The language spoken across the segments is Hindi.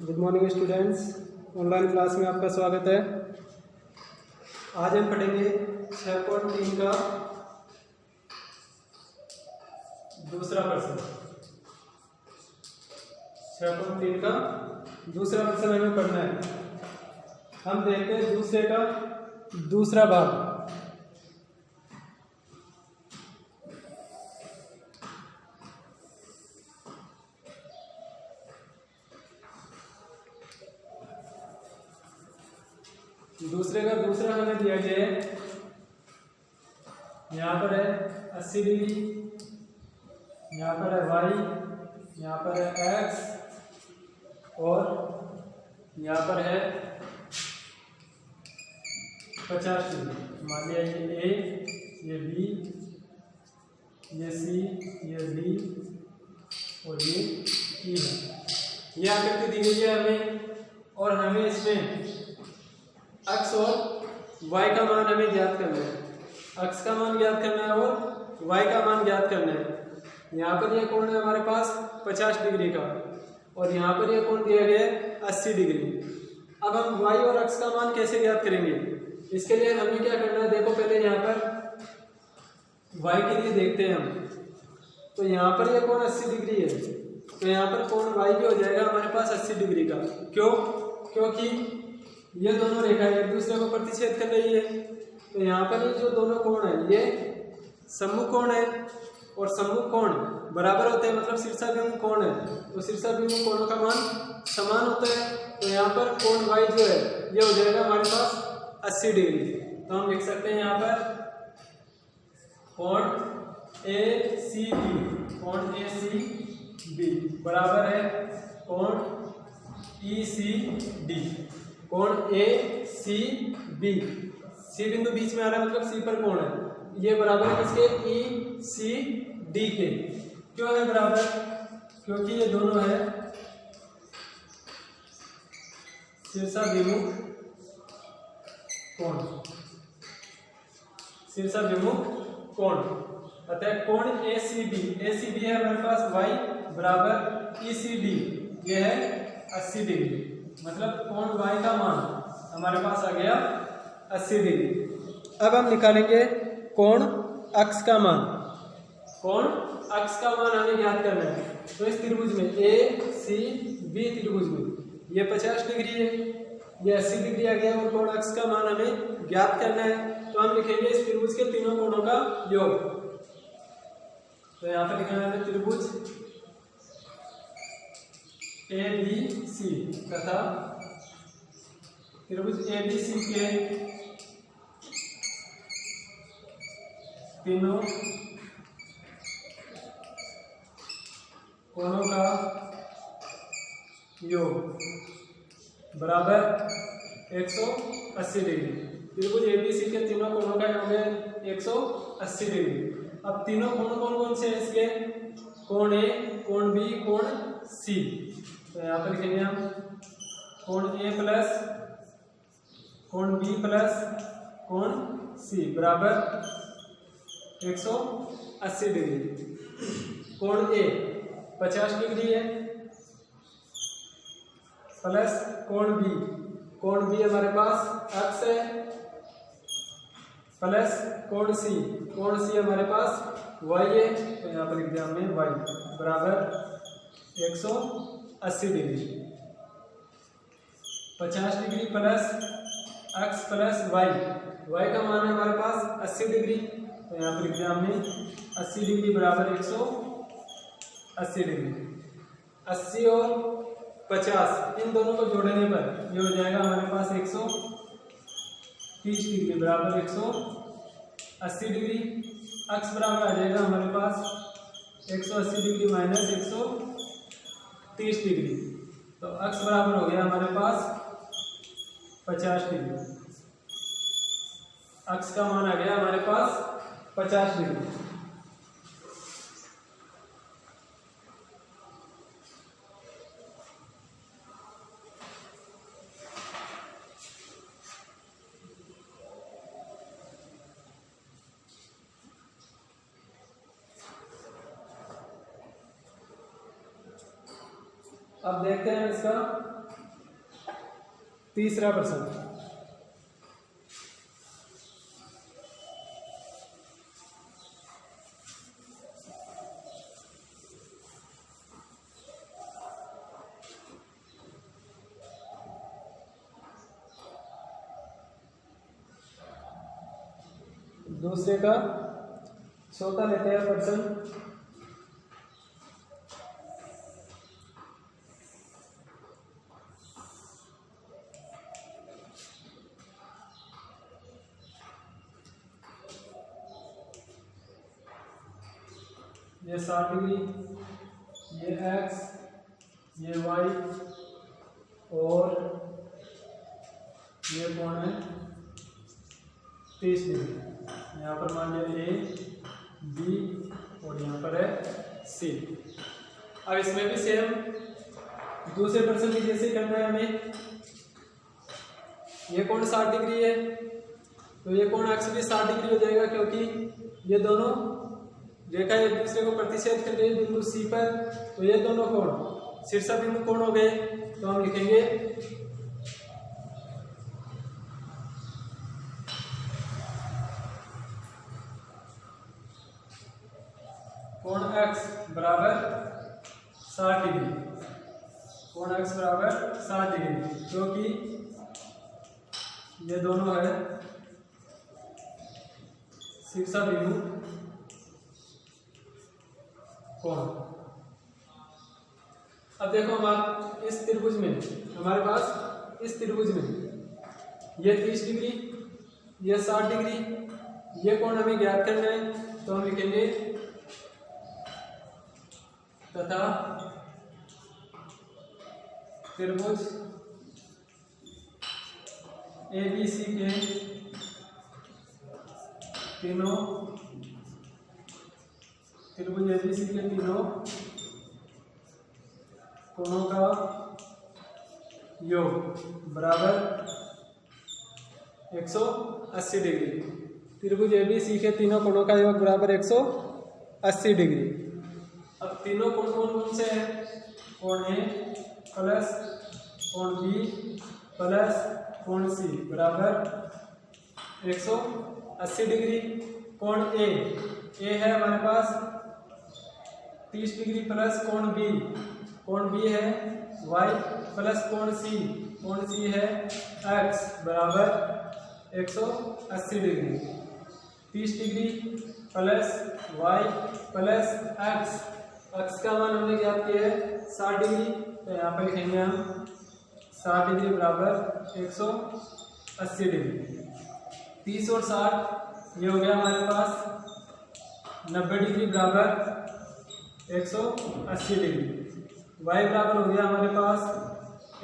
Good morning students, online class में आपका स्वागत है। आज हम पढ़ेंगे 6.3 का दूसरा प्रश्न। 6.3 का दूसरा प्रश्न हमें पढ़ना है। हम देखते हैं दूसरे का दूसरा भाग। दूसरे का दूसरा हमें दिया गया है, यहाँ पर है 80 डिग्री, यहाँ पर है y, यहाँ पर है x और यहाँ पर है 50 डिग्री। मान लिया ये a, ये b, ये c, ये d और ये e है। ये आकृति दी गई है हमें, और हमें इसमें x और y का मान हमें ज्ञात करना है। x का मान ज्ञात करना है और y का मान ज्ञात करना है। यहाँ पर यह कोण है हमारे पास 50 डिग्री का, और यहाँ पर यह कोण दिया गया है 80 डिग्री। अब हम y और x का मान कैसे ज्ञात करेंगे? इसके लिए हमें क्या करना है, देखो पहले यहाँ पर y के लिए देखते हैं हम। तो यहाँ पर यह कोण 80 डिग्री है, तो यहाँ पर कोण y भी हो जाएगा हमारे पास 80 डिग्री का। क्यों? क्योंकि ये दोनों रेखाएं एक दूसरे को प्रतिच्छेद कर रही है। तो यहाँ पर ये जो दोनों कोण है ये सम्मुख कोण है, और सम्मुख कोण बराबर होते हैं, मतलब शीर्षाभिमुख कोण है, तो शीर्षाभिमुख कोणों का मान समान होता है। तो यहाँ पर कोण y जो है ये हो जाएगा हमारे पास 80 डिग्री। तो हम लिख सकते हैं यहाँ पर कोण ACB, कोण ACB बराबर है कोण ECD। कोण ACB, सी बिंदु बीच में आ रहा है, मतलब सी पर कोण है, ये बराबर है किसके? ECD के। क्यों है बराबर? क्योंकि ये दोनों है शीर्षाभिमुख कोण, शीर्षाभिमुख कोण। अतः कोण ACB है हमारे पास y बराबर ECD, ये है 80 डिग्री। मतलब कोण y का मान हमारे पास आ गया 80 डिग्री। अब हम निकालेंगे कोण x का मान। कोण x का मान हमें ज्ञात करना है। तो इस त्रिभुज में ACB त्रिभुज में ये 50 डिग्री है, ये 80 डिग्री आ गया, और कोण x का मान हमें ज्ञात करना है। तो हम लिखेंगे इस त्रिभुज के तीनों कोणों का योग। तो यहाँ पर लिखना है त्रिभुज ABC तथा त्रिभुज ABC के तीनों कोणों का योग बराबर 180 डिग्री। त्रिभुज ABC के तीनों कोणों का योग है 180 डिग्री। अब तीनों कोण कौन कौन से हैं इसके? कोण A, कोण B, कोण C। तो यहाँ पर लिखेंगे हम कोण A प्लस कोण B प्लस कोण C बराबर 180 डिग्री। कोण A 50 डिग्री है, प्लस कोण B हमारे पास x है, प्लस कोण C हमारे पास y है। तो यहाँ पर लिख दिया हमने y बराबर 180 degree. 50 degree plus x plus y का मान है हमारे पास 80 डिग्री। तो यहाँ पर लिख दिया हमने 80 डिग्री बराबर 180 डिग्री। 80 और 50 इन दोनों को जोड़ने पर ये हो जाएगा हमारे पास 130 डिग्री बराबर 180 डिग्री। x बराबर आ जाएगा हमारे पास 180 डिग्री माइनस 130 डिग्री। तो x बराबर हो गया हमारे पास 50 डिग्री। x का मान आ गया हमारे पास 50 डिग्री। अब देखते हैं इसका तीसरा प्रश्न, दूसरे का चौथा लेते हैं प्रश्न। ये 60 डिग्री, ये x, ये y और ये कोण है 30 डिग्री। यहाँ पर मान लिया A, B और यहाँ पर है C। अब इसमें भी सेम दूसरे प्रश्न की जैसे करना है हमें। ये कोण 60 डिग्री है तो ये कोण x भी 60 डिग्री हो जाएगा, क्योंकि ये दोनों रेखा एक दूसरे को प्रतिच्छेद कर रही है बिंदु C पर। तो ये दोनों कोण शीर्षक बिंदु कोण हो गए। तो हम लिखेंगे कोण x बराबर 60 डिग्री, कोण x बराबर 60 डिग्री, क्योंकि ये दोनों है शीर्षक बिंदु कोण। अब देखो हम इस त्रिभुज में, हमारे पास इस त्रिभुज में ये 30 डिग्री, ये 60 डिग्री, ये कोण हमें ज्ञात करना है। तो हम लिखेंगे तथा त्रिभुज ABC के तीनों त्रिभुज ABC के तीनों कोणों का योग बराबर 180 डिग्री। त्रिभुज ABC के तीनों कोणों का योग बराबर 180 डिग्री। अब तीनों कोण कौन कौन से हैं? कोण A प्लस कोण B प्लस कोण C बराबर 180 डिग्री। कोण A है हमारे पास 30 डिग्री प्लस कोण B है y प्लस कोण C है x बराबर 180 degree. 30 degree plus y plus x का मान हमने ज्ञात किया है 60 डिग्री। तो यहाँ पर लिखेंगे हम 60 डिग्री बराबर 180 डिग्री। 30 और 60 ये हो गया हमारे पास 90 डिग्री बराबर 180 डिग्री। y बराबर हो गया हमारे पास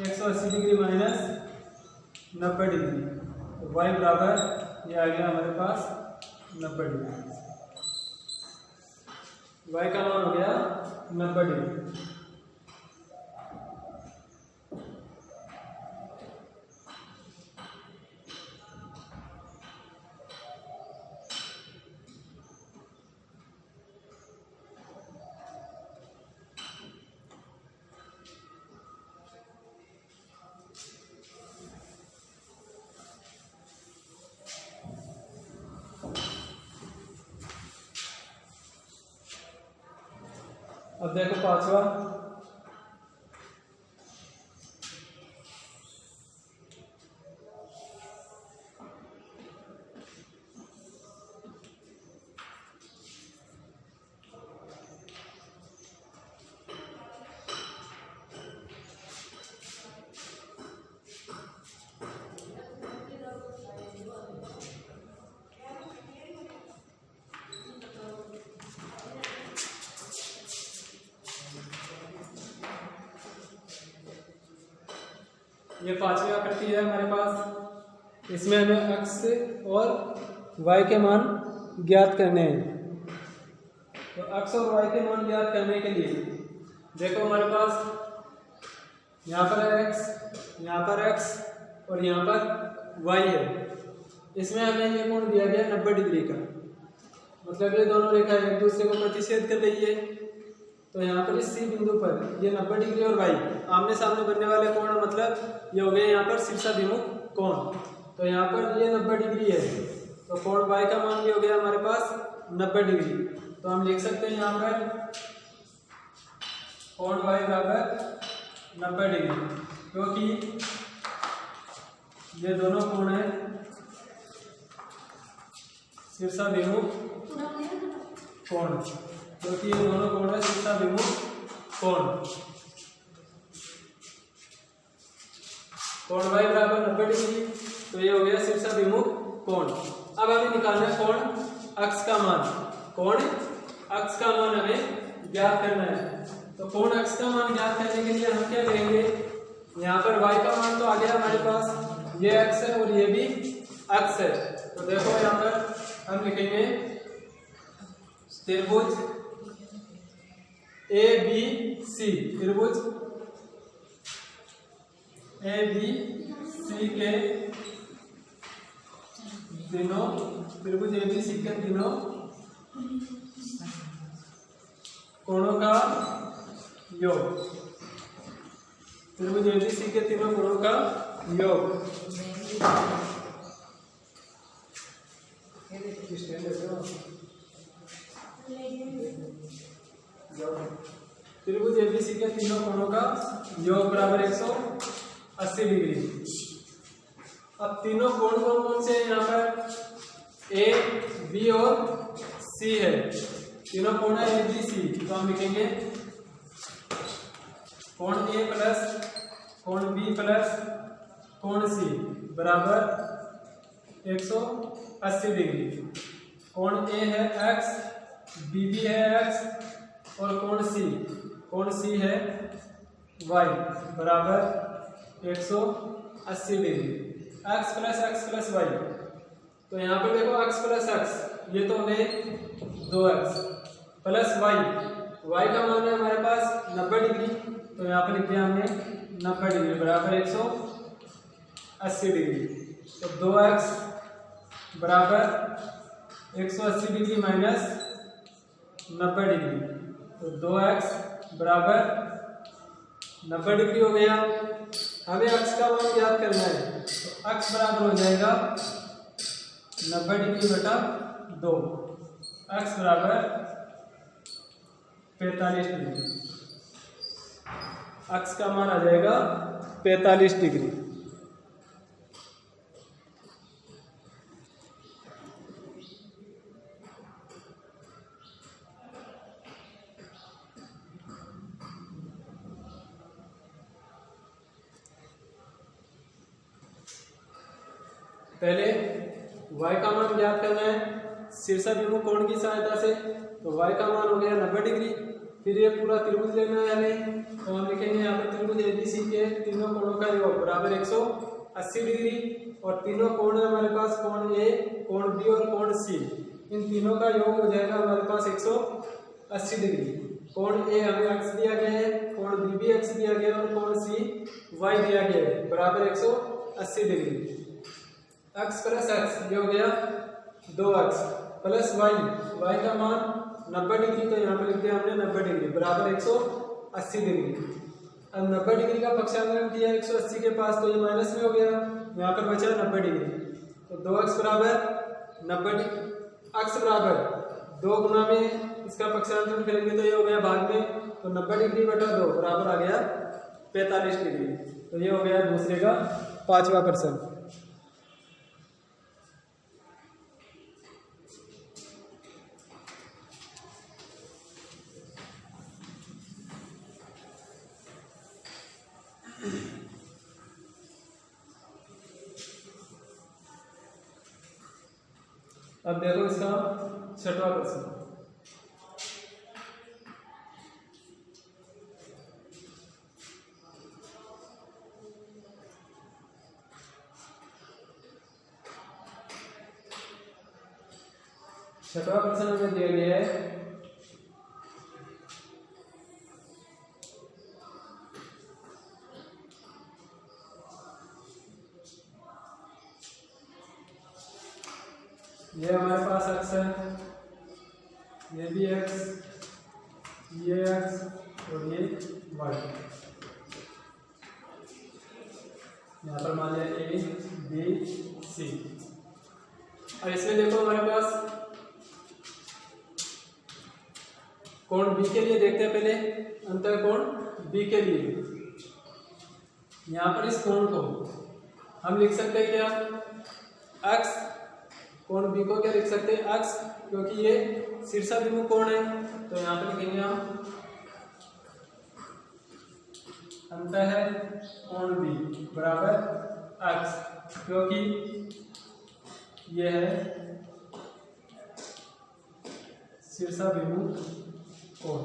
180 डिग्री माइनस 90 डिग्री। तो y बराबर ये आ गया हमारे पास 90 डिग्री। y का मान हो गया 90 डिग्री। अब देखो पांचवा, ये पांचवी आकृति है हमारे पास। इसमें हमें x और y के मान ज्ञात करने हैं। तो x और y के मान ज्ञात करने के लिए देखो हमारे पास यहाँ पर x, यहाँ पर x और यहाँ पर y है। इसमें हमें ये कोण दिया गया 90 डिग्री का, मतलब ये दोनों रेखा एक दूसरे को प्रतिच्छेद कर रही है। तो यहाँ पर इस सी बिंदु पर ये 90 डिग्री और वाई आमने सामने बनने वाले कोण, मतलब ये हो गए यहाँ पर शीर्षाभिमुख कोण। तो यहाँ पर ये 90 डिग्री है, तो कोण वाई का मान भी हो गया हमारे पास 90 डिग्री। तो हम लिख सकते हैं यहाँ पर कोण वाई बराबर 90 डिग्री, क्योंकि ये दोनों कोण है शीर्षाभिमुख कोण, क्योंकि ये दोनों कोण है शीर्षाभिमुख कोण। कोण वाई बराबर 90 डिग्री, तो ये हो गया शीर्षाभिमुख कोण। अब हमें निकालना है कोण अक्ष का मान। कोण अक्ष का मान हमें ज्ञात करना है। तो कोण अक्ष का मान ज्ञात करने के लिए हम क्या करेंगे, यहाँ पर y का मान तो आ गया हमारे पास, ये अक्ष है और ये भी अक्ष है। तो देखो यहाँ पर हम लिखेंगे त्रिभुज ABC, त्रिभुज ABC के तीनों, त्रिभुज ABC के तीनों कोणों का योग, त्रिभुज ABC के तीनों कोणों का योग। त्रिभुज ABC के तीनों कोणों का योग बराबर 180 डिग्री। अब तीनों कोण कौन कौन से हैं यहाँ पर, A, B और C है। तीनों कोण है A, B, C। तो हम लिखेंगे कोण A प्लस कोण B प्लस कोण C बराबर 180 डिग्री। कोण A है x, B भी है x और कोण C है y बराबर 180 डिग्री। x प्लस y, तो यहाँ पर देखो x प्लस x, ये तो है 2x प्लस y का मान है हमारे पास 90 डिग्री। तो यहाँ पर लिख दिया हमने 90 डिग्री बराबर 180 डिग्री। तो 2x बराबर 180 डिग्री माइनस 90 डिग्री, तो 2x बराबर 90 डिग्री हो गया। हमें अक्ष का मान याद करना है, तो अक्ष बराबर हो जाएगा 90 डिग्री बटा 2, अक्ष बराबर 45 डिग्री। अक्ष का मान आ जाएगा 45 डिग्री। पहले y का मान ज्ञात करना है शीर्षाभिमुख कोण की सहायता से। तो y का मान हो गया 90 डिग्री। फिर ये पूरा त्रिभुज लेना है हमें, तो हम लिखेंगे यहाँ पर त्रिभुज ABC के तीनों कोणों का योग बराबर 180 डिग्री। और तीनों कोण है हमारे पास, कोण A, कोण B और कोण C, इन तीनों का योग हो जाएगा हमारे पास 180 डिग्री। कोण A हमें x दिया गया है, कोण B भी x दिया गया है और कोण C y दिया गया है बराबर 180 डिग्री। x प्लस x ये हो गया 2x प्लस y का मान 90 डिग्री, तो यहाँ पे लिख दिया हमने 90 डिग्री बराबर 180 डिग्री। अब 90 डिग्री का पक्षांतरण किया 180 के पास, तो ये माइनस में हो गया, यहाँ पर बचा 90 डिग्री। तो 2x बराबर 90 डिग्री, x बराबर 2 गुना में इसका पक्षांतरण करेंगे तो ये हो गया भाग में, तो 90 डिग्री बटा 2 बराबर आ गया 45 डिग्री। तो ये हो गया दूसरे का 5वां प्रश्न। अब देखो इसका 6वां प्रश्न। छठवां प्रश्न हमें दिया गया है ये हमारे पास x है, ये भी x ये एक्स और ये वाई। यहाँ पर मान लिया ए बी सी। और इसमें देखो हमारे पास कोण बी के लिए देखते हैं पहले, अंतर कोण बी के लिए। यहाँ पर इस कोण को हम लिख सकते हैं क्या, एक्स। कोण बी को क्या लिख सकते हैं, एक्स, क्योंकि ये शीर्षाभिमुख कोण है। तो यहाँ पर लिखेंगे हम अंतर है कोण बी बराबर एक्स, क्योंकि ये है शीर्षाभिमुख कोण।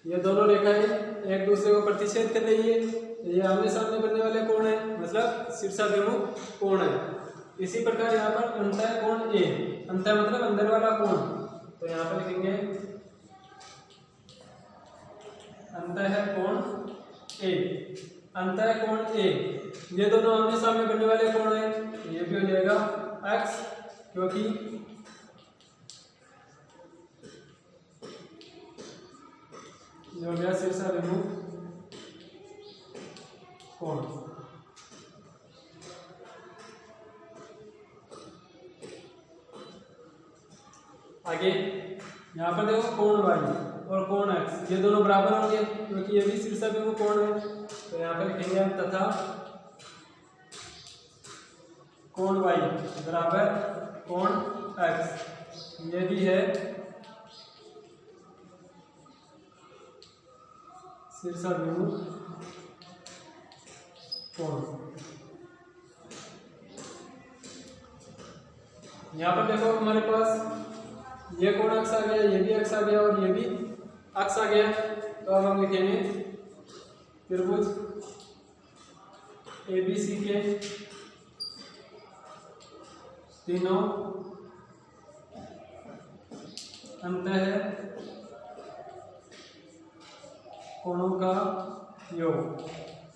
ये दोनों रेखाएं एक दूसरे को प्रतिच्छेद कर रही है। ये आमने सामने बनने वाले कोण है, मतलब शीर्षाभिमुख कोण है। इसी प्रकार यहाँ पर अंतः कोण ए, अंतः मतलब अंदर वाला कोण। तो यहाँ पर लिखेंगे अंतः कोण ए, अंतः कोण ए। ये दोनों आमने सामने बनने वाले कोण है। ये भी हो जाएगा एक्स, क्योंकि जो हो गया शीर्षाभिमुख कोण। आगे यहाँ पर देखो कोण वाई और कोण एक्स, ये दोनों बराबर होंगे क्योंकि ये भी शीर्षाभिमुख कोण है। तो यहाँ पर लिखेंगे हम तथा कोण वाई बराबर कोण एक्स, ये भी है शीर्षाभिमुख कोण। यहाँ पर देखो हमारे पास ये कोण अक्ष आ गया, ये भी अक्ष आ गया और ये भी अक्ष आ गया। तो अब हम लिखेंगे त्रिभुज ABC के तीनों अंतः कोणों का योग।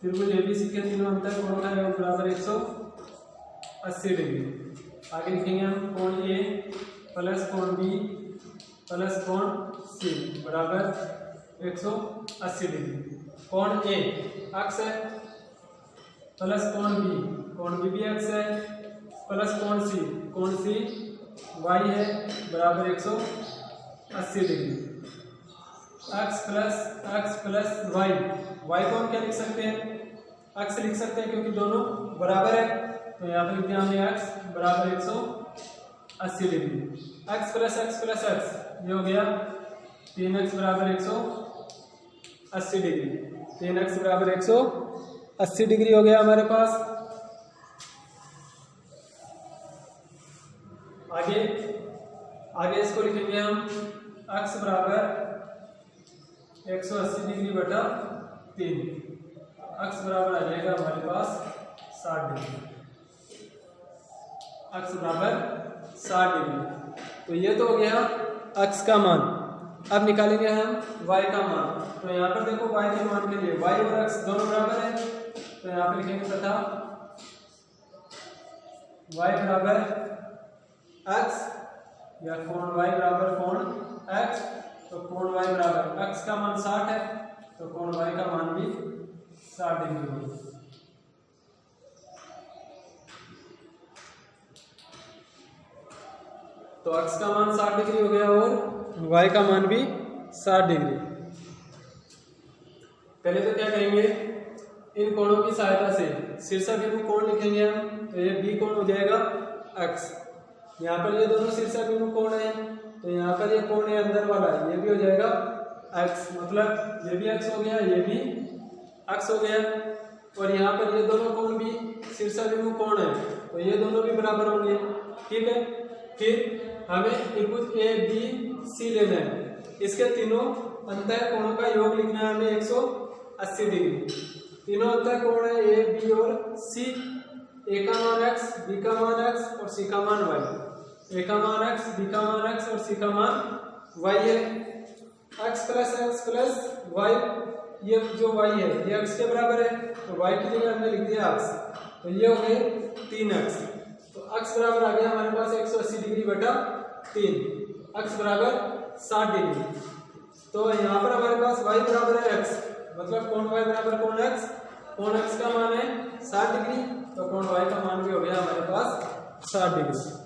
त्रिभुज ABC के तीनों अंतः कोणों का योग बराबर 180 डिग्री। आगे लिखेंगे हम कोण ए प्लस कोण बी प्लस कोण सी बराबर 180 डिग्री। कोण ए अक्ष है प्लस कोण बी भी अक्ष है प्लस कोण सी वाई है बराबर 180 degree. X plus Y, Y को हम क्या लिख सकते हैं, अक्ष लिख सकते हैं क्योंकि दोनों बराबर है। तो यहाँ पर लिख दिया हमने एक्स बराबर 180 डिग्री। एक्स प्लस एक्स ये हो गया 3x बराबर 180 डिग्री। 3x बराबर 180 डिग्री हो गया हमारे पास। आगे इसको लिखेंगे हम x बराबर 180 डिग्री बटा 3। x बराबर आ जाएगा हमारे पास 60 डिग्री। x बराबर 60 डिग्री। तो ये तो हो गया x का मान। अब निकालेंगे हम y का मान। तो यहाँ पर देखो y के मान के लिए y और x दोनों बराबर है। तो यहाँ पर लिखेंगे तथा y बराबर x या कोण y बराबर कोण x। तो कोण y बराबर x का मान 60 है तो कोण y का मान भी 60 डिग्री होगा। तो x का मान 60 डिग्री हो गया और y का मान भी 60 डिग्री। पहले तो क्या कहेंगे, इन कोणों की सहायता से शीर्षाभिमुख कोण लिखेंगे हम। तो ये b कोण हो जाएगा x। यहाँ पर ये दोनों शीर्षाभिमुख कोण है तो यहाँ पर ये कोण है अंदर वाला, ये भी हो जाएगा x, मतलब ये भी x हो गया, ये भी x हो गया। और यहाँ पर ये दोनों कोण भी शीर्षाभिमुख कोण है तो ये दोनों भी बराबर होंगे। ठीक है, फिर हमें त्रिभुज ए बी सी लेना है। इसके तीनों अंतः कोणों का योग लिखना है हमें 180 डिग्री। तीनों अंतः कोण है ए बी और सी। ए का मान x, बी का मान x और सी का मान y। ए का मान x, बी का मान x और सी का मान y है। x प्लस y, ये जो y है ये x के बराबर है तो y की जगह हमने लिख दिया x। तो ये हो गए 3x। तो x बराबर आ गया हमारे पास 180 डिग्री बटा 3। x बराबर 60 डिग्री। तो यहाँ पर हमारे पास y बराबर है x, मतलब कोण y बराबर कोण x, कोण x का मान है 60 डिग्री, तो कोण y का मान भी हो गया हमारे पास 60 डिग्री।